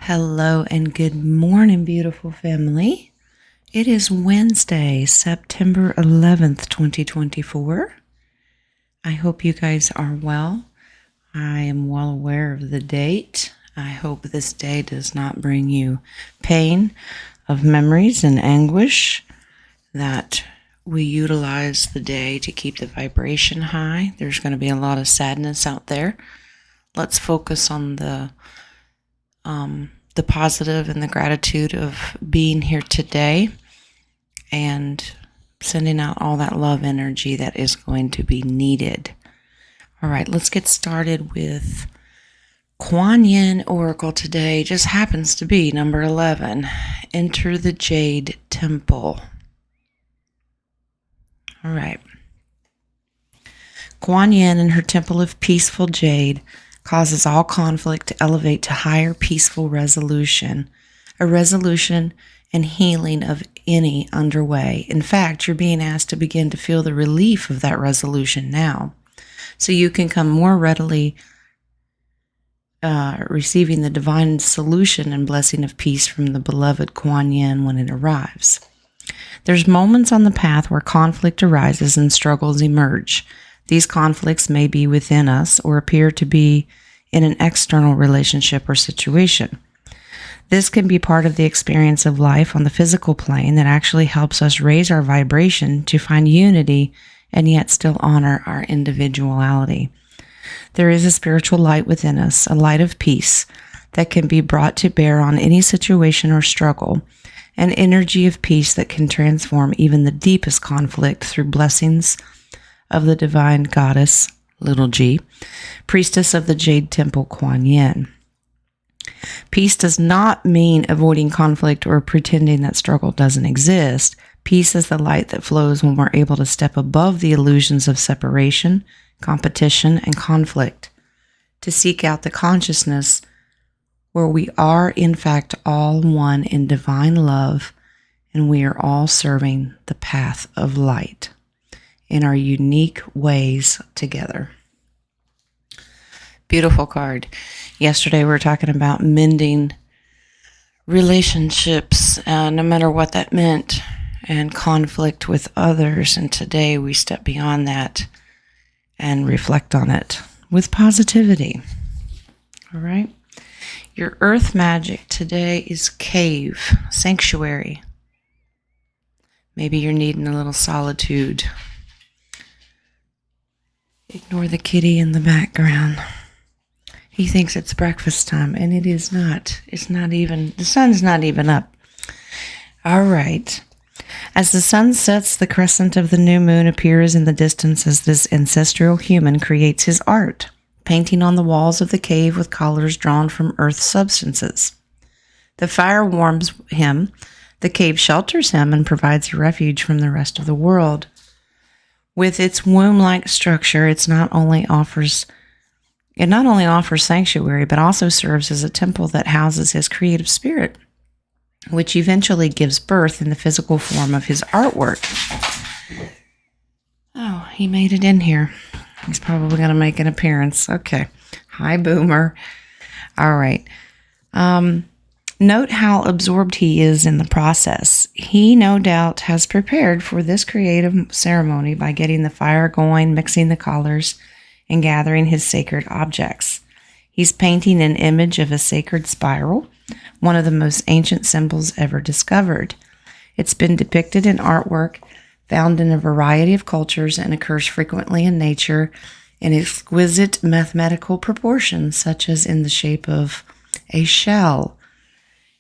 Hello and good morning, beautiful family. It is Wednesday, September 11th, 2024. I hope you guys are well. I am well aware of the date. I hope this day does not bring you pain of memories and anguish, that we utilize the day to keep the vibration high. There's going to be a lot of sadness out there. Let's focus on the positive and the gratitude of being here today and sending out all that love energy that is going to be needed. All right, let's get started with Kuan Yin Oracle today. Just happens to be number 11. Enter the Jade Temple. All right. Kuan Yin and her temple of peaceful jade causes all conflict to elevate to higher peaceful resolution, a resolution and healing of any underway. In fact, you're being asked to begin to feel the relief of that resolution now, so you can come more readily receiving the divine solution and blessing of peace from the beloved Kuan Yin when it arrives. There's moments on the path where conflict arises and struggles emerge. These conflicts may be within us or appear to be in an external relationship or situation. This can be part of the experience of life on the physical plane that actually helps us raise our vibration to find unity and yet still honor our individuality. There is a spiritual light within us, a light of peace that can be brought to bear on any situation or struggle, an energy of peace that can transform even the deepest conflict through blessings of the divine goddess, little g, priestess of the Jade Temple, Kuan Yin. Peace does not mean avoiding conflict or pretending that struggle doesn't exist. Peace is the light that flows when we're able to step above the illusions of separation, competition, and conflict, to seek out the consciousness where we are in fact all one in divine love, and we are all serving the path of light in our unique ways together. Beautiful card. Yesterday we were talking about mending relationships, no matter what that meant, and conflict with others. And today we step beyond that and reflect on it with positivity. All right. Your earth magic today is cave, sanctuary. Maybe you're needing a little solitude. Ignore the kitty in the background. He thinks it's breakfast time, and it is not. It's not even, the sun's not even up. All right. As the sun sets, the crescent of the new moon appears in the distance as this ancestral human creates his art, painting on the walls of the cave with colors drawn from earth substances. The fire warms him, the cave shelters him, and provides a refuge from the rest of the world. With its womb-like structure, it not only offers sanctuary, but also serves as a temple that houses his creative spirit, which eventually gives birth in the physical form of his artwork. Oh, he made it in here. He's probably going to make an appearance. Okay. Hi, Boomer. All right. Note how absorbed he is in the process. He no doubt has prepared for this creative ceremony by getting the fire going, mixing the colors, and gathering his sacred objects. He's painting an image of a sacred spiral, one of the most ancient symbols ever discovered. It's been depicted in artwork found in a variety of cultures and occurs frequently in nature in exquisite mathematical proportions, such as in the shape of a shell.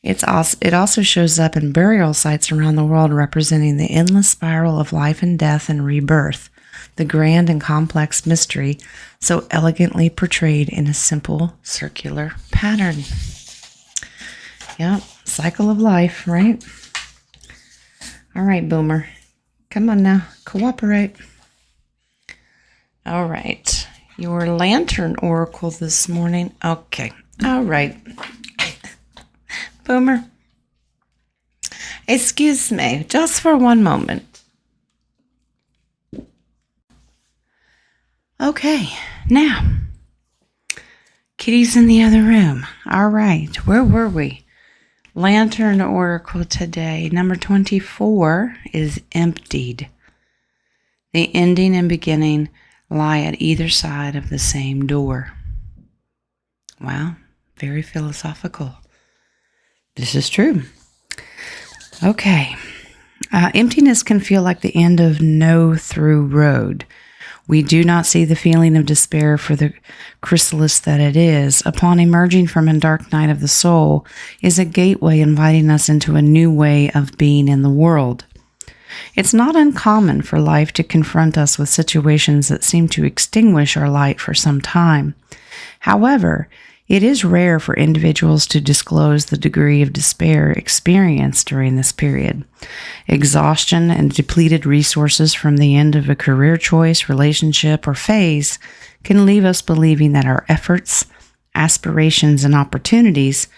It also shows up in burial sites around the world, representing the endless spiral of life and death and rebirth, the grand and complex mystery so elegantly portrayed in a simple circular pattern. Yep, cycle of life, right? All right, Boomer. Come on now, cooperate. All right, your lantern oracle this morning. Okay, all right. Boomer, excuse me, just for one moment. Okay, now, Kitty's in the other room. All right. Where were we? Lantern Oracle today. Number 24 is emptied. The ending and beginning lie at either side of the same door. Wow. Very philosophical. This is true. Okay. Emptiness can feel like the end of no through road. We do not see the feeling of despair for the chrysalis that it is. Upon emerging from a dark night of the soul is a gateway inviting us into a new way of being in the world. It's not uncommon for life to confront us with situations that seem to extinguish our light for some time. However, it is rare for individuals to disclose the degree of despair experienced during this period. Exhaustion and depleted resources from the end of a career choice, relationship, or phase can leave us believing that our efforts, aspirations, and opportunities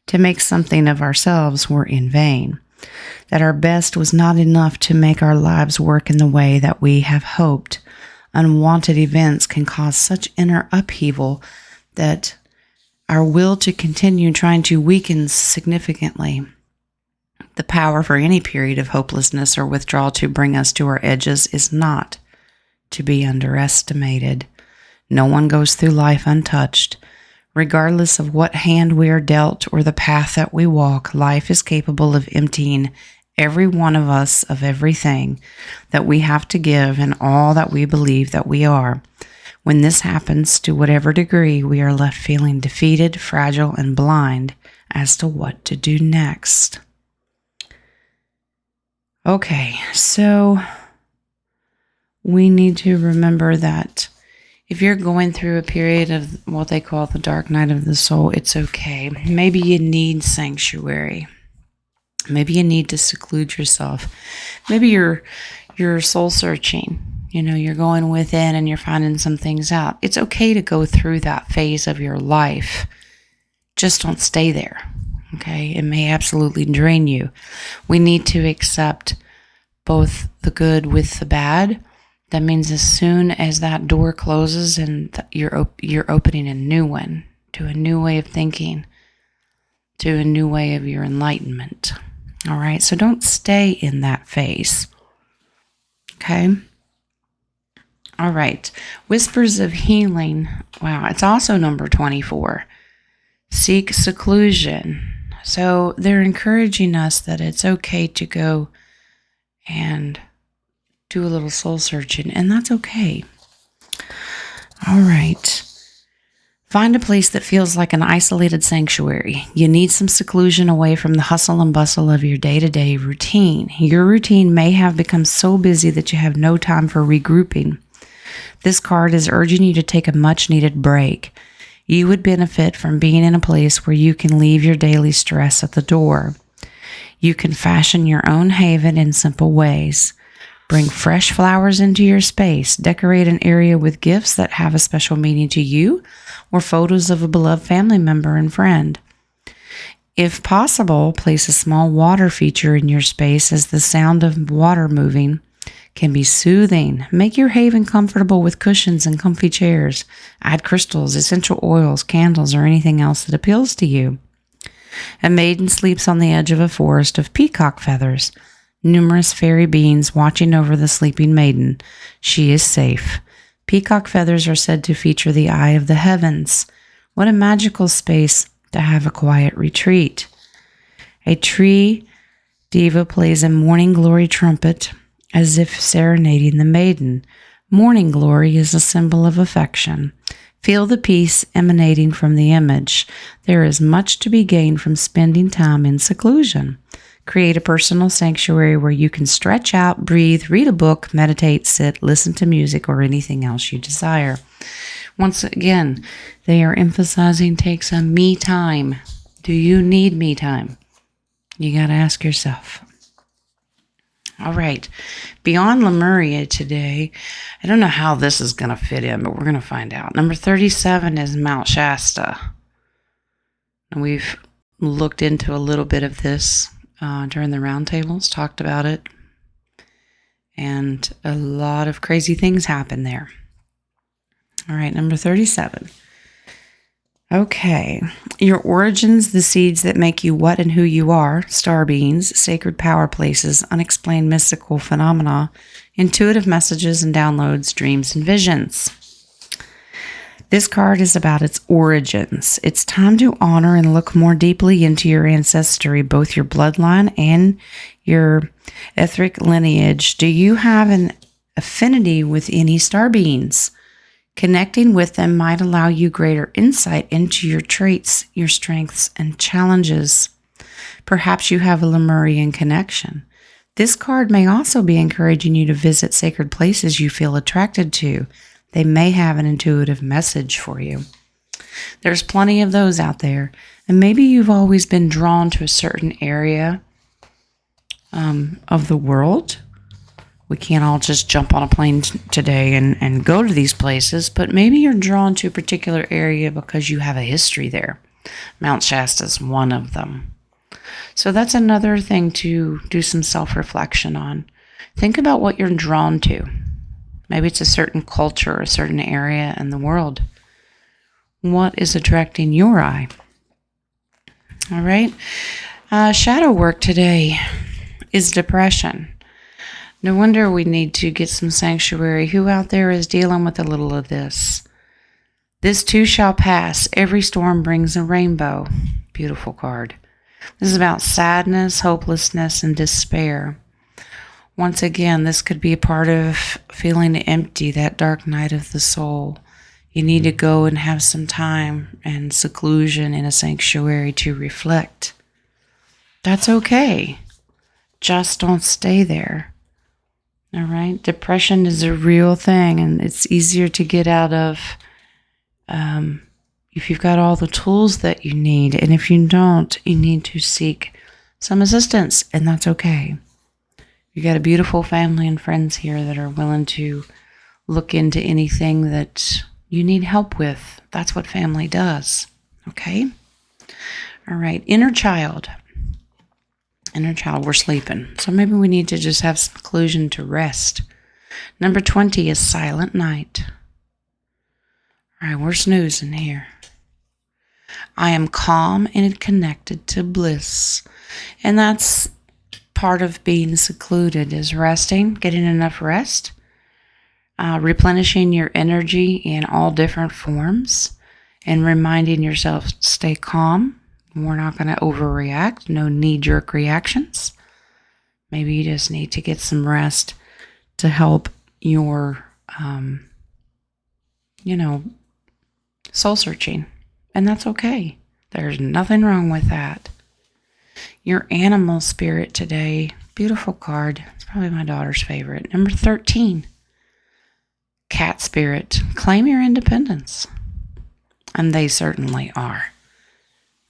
to make something of ourselves were in vain, that our best was not enough to make our lives work in the way that we have hoped. Unwanted events can cause such inner upheaval that our will to continue trying to weaken significantly. The power for any period of hopelessness or withdrawal to bring us to our edges is not to be underestimated. No one goes through life untouched. Regardless of what hand we are dealt or the path that we walk, life is capable of emptying every one of us of everything that we have to give and all that we believe that we are. When this happens, to whatever degree, we are left feeling defeated, fragile, and blind as to what to do next. Okay, so we need to remember that if you're going through a period of what they call the dark night of the soul, it's okay. Maybe you need sanctuary. Maybe you need to seclude yourself. Maybe you're soul searching. You're going within and you're finding some things out. It's okay to go through that phase of your life. Just don't stay there, okay? It may absolutely drain you. We need to accept both the good with the bad. That means as soon as that door closes and you're opening a new one, to a new way of thinking, to a new way of your enlightenment, all right? So don't stay in that phase, okay? All right, Whispers of Healing. Wow, it's also number 24. Seek seclusion. So they're encouraging us that it's okay to go and do a little soul searching, and that's okay. All right. Find a place that feels like an isolated sanctuary. You need some seclusion away from the hustle and bustle of your day-to-day routine. Your routine may have become so busy that you have no time for regrouping. This card is urging you to take a much-needed break. You would benefit from being in a place where you can leave your daily stress at the door. You can fashion your own haven in simple ways. Bring fresh flowers into your space. Decorate an area with gifts that have a special meaning to you or photos of a beloved family member and friend. If possible, place a small water feature in your space, as the sound of water moving can be soothing. Make your haven comfortable with cushions and comfy chairs. Add crystals, essential oils, candles, or anything else that appeals to you. A maiden sleeps on the edge of a forest of peacock feathers. Numerous fairy beings watching over the sleeping maiden. She is safe. Peacock feathers are said to feature the eye of the heavens. What a magical space to have a quiet retreat. A tree diva plays a morning glory trumpet as if serenading the maiden. Morning glory is a symbol of affection. Feel the peace emanating from the image. There is much to be gained from spending time in seclusion. Create a personal sanctuary where you can stretch out, breathe, read a book, meditate, sit, listen to music, or anything else you desire. Once again, they are emphasizing take some me time. Do you need me time? You got to ask yourself. All right, beyond Lemuria today, I don't know how this is going to fit in, but we're going to find out. Number 37 is Mount Shasta. And we've looked into a little bit of this during the roundtables, talked about it, and a lot of crazy things happen there. All right, number 37. Okay. Your origins, the seeds that make you what and who you are, star beings, sacred power places, unexplained mystical phenomena, intuitive messages and downloads, dreams and visions. This card is about its origins. It's time to honor and look more deeply into your ancestry, both your bloodline and your etheric lineage. Do you have an affinity with any star beings? Connecting with them might allow you greater insight into your traits, your strengths, and challenges. Perhaps you have a Lemurian connection. This card may also be encouraging you to visit sacred places you feel attracted to. They may have an intuitive message for you. There's plenty of those out there. And maybe you've always been drawn to a certain area of the world. We can't all just jump on a plane today and go to these places, but maybe you're drawn to a particular area because you have a history there. Mount Shasta is one of them. So that's another thing to do some self-reflection on. Think about what you're drawn to. Maybe it's a certain culture, a certain area in the world. What is attracting your eye? All right. Shadow work today is depression. No wonder we need to get some sanctuary. Who out there is dealing with a little of this? This too shall pass. Every storm brings a rainbow. Beautiful card. This is about sadness, hopelessness, and despair. Once again, this could be a part of feeling empty, that dark night of the soul. You need to go and have some time and seclusion in a sanctuary to reflect. That's okay. Just don't stay there. All right. Depression is a real thing, and it's easier to get out of if you've got all the tools that you need. And if you don't, you need to seek some assistance, and that's okay. You got a beautiful family and friends here that are willing to look into anything that you need help with. That's what family does. Okay. All right. Inner child, we're sleeping. So maybe we need to just have some seclusion to rest. Number 20 is silent night. All right, we're snoozing here. I am calm and connected to bliss. And that's part of being secluded, is resting, getting enough rest, replenishing your energy in all different forms, and reminding yourself, stay calm. We're not going to overreact. No knee-jerk reactions. Maybe you just need to get some rest to help your, soul searching. And that's okay. There's nothing wrong with that. Your animal spirit today. Beautiful card. It's probably my daughter's favorite. Number 13. Cat spirit. Claim your independence. And they certainly are.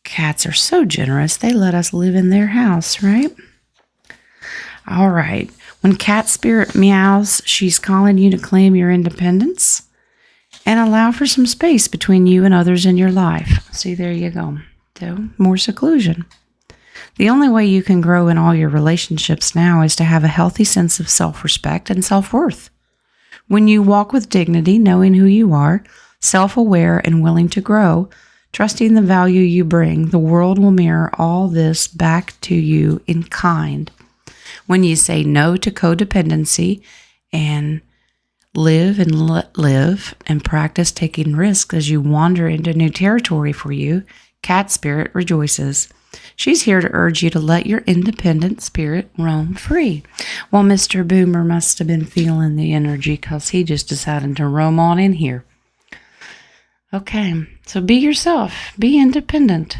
Cats are so generous, they let us live in their house, right? All right. When cat spirit meows, she's calling you to claim your independence and allow for some space between you and others in your life. See, there you go. So, more seclusion. The only way you can grow in all your relationships now is to have a healthy sense of self-respect and self-worth. When you walk with dignity, knowing who you are, self-aware and willing to grow, trusting the value you bring, the world will mirror all this back to you in kind. When you say no to codependency and live and let live and practice taking risks as you wander into new territory for you, cat spirit rejoices. She's here to urge you to let your independent spirit roam free. Well, Mr. Boomer must have been feeling the energy because he just decided to roam on in here. Okay, so be yourself. Be independent.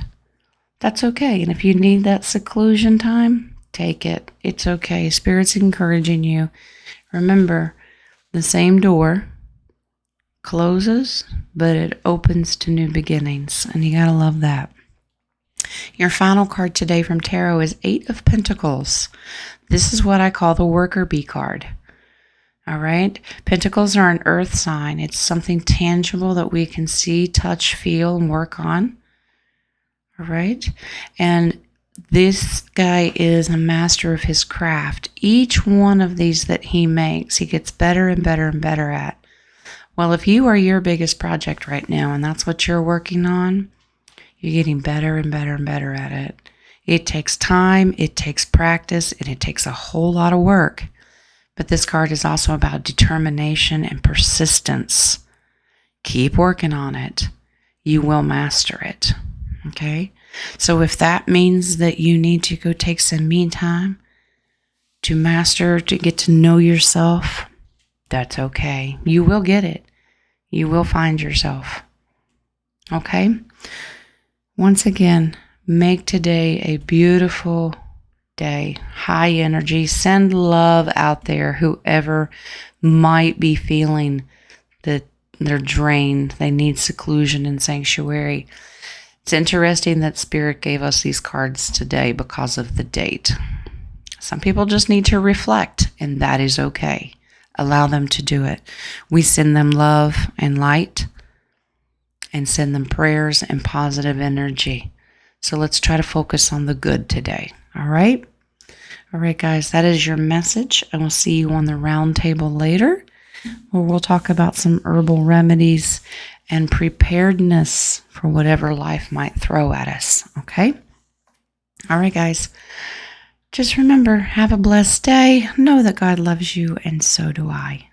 That's okay. And if you need that seclusion time, take it. It's okay. Spirit's encouraging you. Remember, the same door closes, but it opens to new beginnings. And you gotta love that. Your final card today from Tarot is 8 of Pentacles. This is what I call the worker bee card. All right. Pentacles are an earth sign. It's something tangible that we can see, touch, feel, and work on. All right. And this guy is a master of his craft. Each one of these that he makes, he gets better and better and better at. Well, if you are your biggest project right now and that's what you're working on, you're getting better and better and better at it. It takes time, it takes practice, and it takes a whole lot of work. But this card is also about determination and persistence. Keep working on it. You will master it. Okay? So if that means that you need to go take some me time to master, to get to know yourself, that's okay. You will get it. You will find yourself. Okay? Once again, make today a beautiful day. High energy. Send love out there, whoever might be feeling that they're drained. They need seclusion and sanctuary. It's interesting that Spirit gave us these cards today because of the date. Some people just need to reflect, and that is okay. Allow them to do it. We send them love and light and send them prayers and positive energy. So let's try to focus on the good today. All right? All right, guys, that is your message. And we'll see you on the round table later, where we'll talk about some herbal remedies and preparedness for whatever life might throw at us. Okay? All right, guys. Just remember, have a blessed day. Know that God loves you, and so do I.